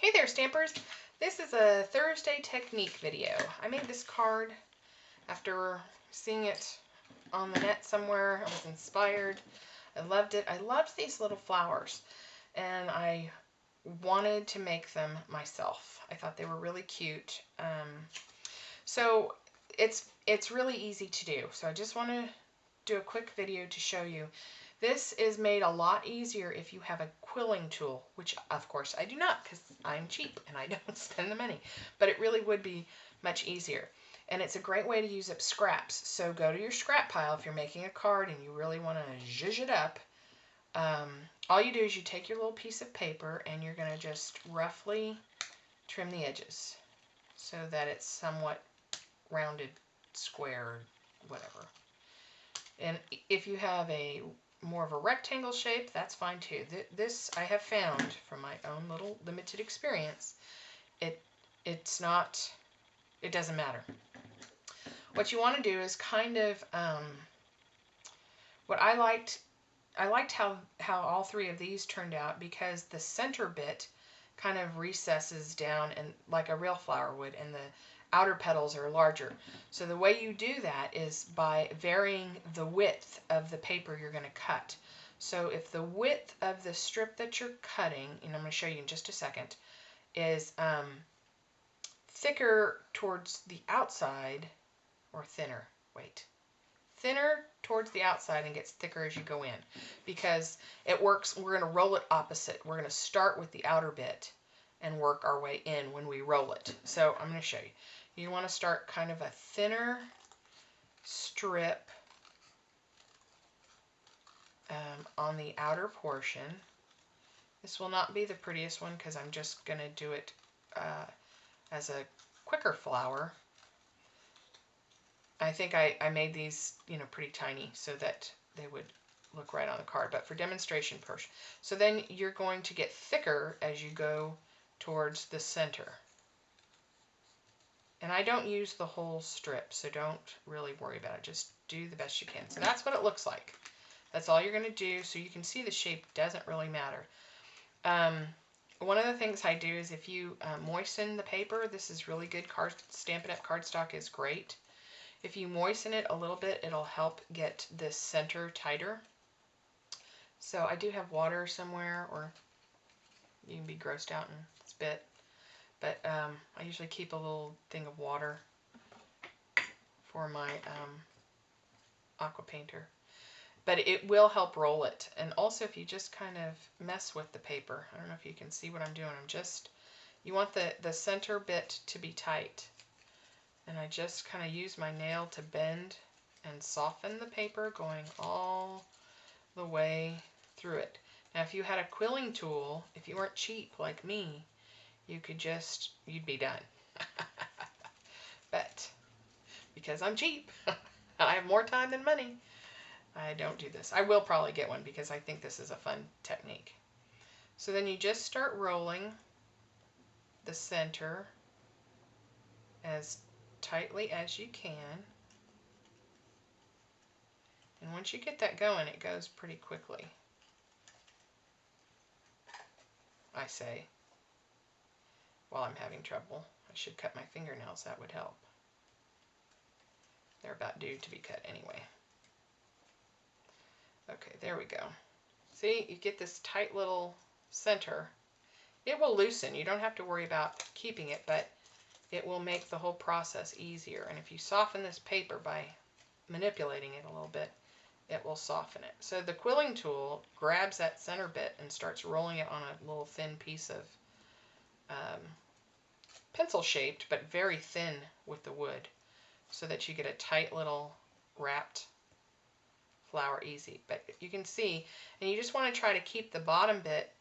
Hey there, Stampers. This is a Thursday technique video. I made this card after seeing it on the net somewhere. I was inspired. I loved it. I loved these little flowers, and I wanted to make them myself. I thought they were really cute. So it's really easy to do. So I just want to do a quick video to show you. This is made a lot easier if you have a quilling tool, which of course I do not because I'm cheap and I don't spend the money, but it really would be much easier. And it's a great way to use up scraps. So go to your scrap pile if you're making a card and you really want to zhuzh it up. All you do is you take your little piece of paper and you're going to just roughly trim the edges so that it's somewhat rounded, square, whatever. And if you have a more of a rectangle shape, that's fine too. This I have found from my own little limited experience, it doesn't matter. What you want to do is kind of what I liked how all three of these turned out, because the center bit kind of recesses down and like a real flower would, and the outer petals are larger. So the way you do that is by varying the width of the paper you're going to cut. So if the width of the strip that you're cutting, and I'm going to show you in just a second, is thicker towards the outside, or thinner, thinner towards the outside and gets thicker as you go in, because it works. We're going to roll it opposite. We're going to start with the outer bit and work our way in when we roll it. So I'm going to show you. You want to start kind of a thinner strip on the outer portion. This will not be the prettiest one because I'm just going to do it as a quicker flower. I think I made these, pretty tiny so that they would look right on the card, but for demonstration purpose. So then you're going to get thicker as you go towards the center. And I don't use the whole strip, so don't really worry about it. Just do the best you can. So that's what it looks like. That's all you're going to do, so you can see the shape doesn't really matter. One of the things I do is if you moisten the paper, this is really good. Stampin' Up! Cardstock is great. If you moisten it a little bit, it'll help get this center tighter. So I do have water somewhere, or you can be grossed out and spit. But I usually keep a little thing of water for my aqua painter. But it will help roll it. And also if you just kind of mess with the paper, I don't know if you can see what I'm doing. You want the center bit to be tight. And I just kind of use my nail to bend and soften the paper, going all the way through it. Now if you had a quilling tool, if you weren't cheap like me, you'd be done. But because I'm cheap, I have more time than money, I don't do this. I will probably get one because I think this is a fun technique. So then you just start rolling the center as tightly as you can. And once you get that going, it goes pretty quickly, I say. While I'm having trouble, I should cut my fingernails. That would help. They're about due to be cut anyway. Okay, there we go. See, you get this tight little center. It will loosen. You don't have to worry about keeping it, but it will make the whole process easier. And if you soften this paper by manipulating it a little bit, it will soften it. So the quilling tool grabs that center bit and starts rolling it on a little thin piece of pencil shaped, but very thin with the wood, so that you get a tight little wrapped flower easy. But you can see, and you just want to try to keep the bottom bit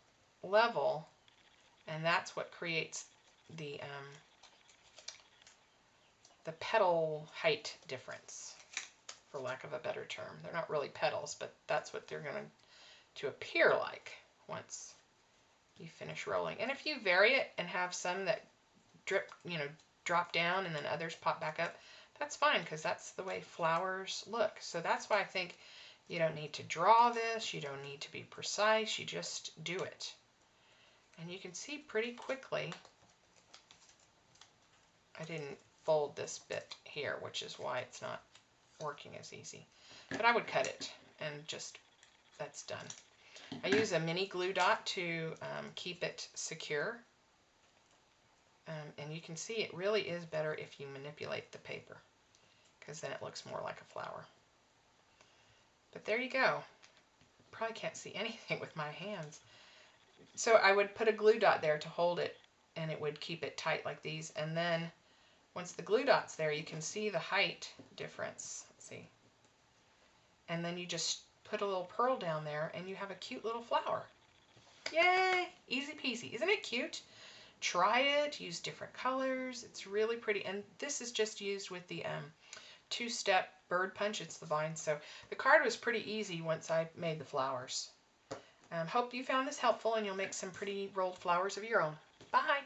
level, and that's what creates the petal height difference, for lack of a better term. They're not really petals, but that's what they're going to appear like once you finish rolling. And if you vary it and have some that drop down and then others pop back up, that's fine, because that's the way flowers look. So that's why I think you don't need to draw this, you don't need to be precise, you just do it. And you can see pretty quickly, I didn't fold this bit here, which is why it's not working as easy. But I would cut it and just, that's done. I use a mini glue dot to keep it secure. And you can see it really is better if you manipulate the paper, because then it looks more like a flower. But there you go. Probably can't see anything with my hands. So I would put a glue dot there to hold it, and it would keep it tight like these. And then once the glue dot's there, you can see the height difference. Let's see. And then you just put a little pearl down there, and you have a cute little flower. Yay! Easy peasy. Isn't it cute? Try it. Use different colors. It's really pretty. And this is just used with the two-step bird punch. It's the vine. So the card was pretty easy once I made the flowers. Hope you found this helpful and you'll make some pretty rolled flowers of your own. Bye!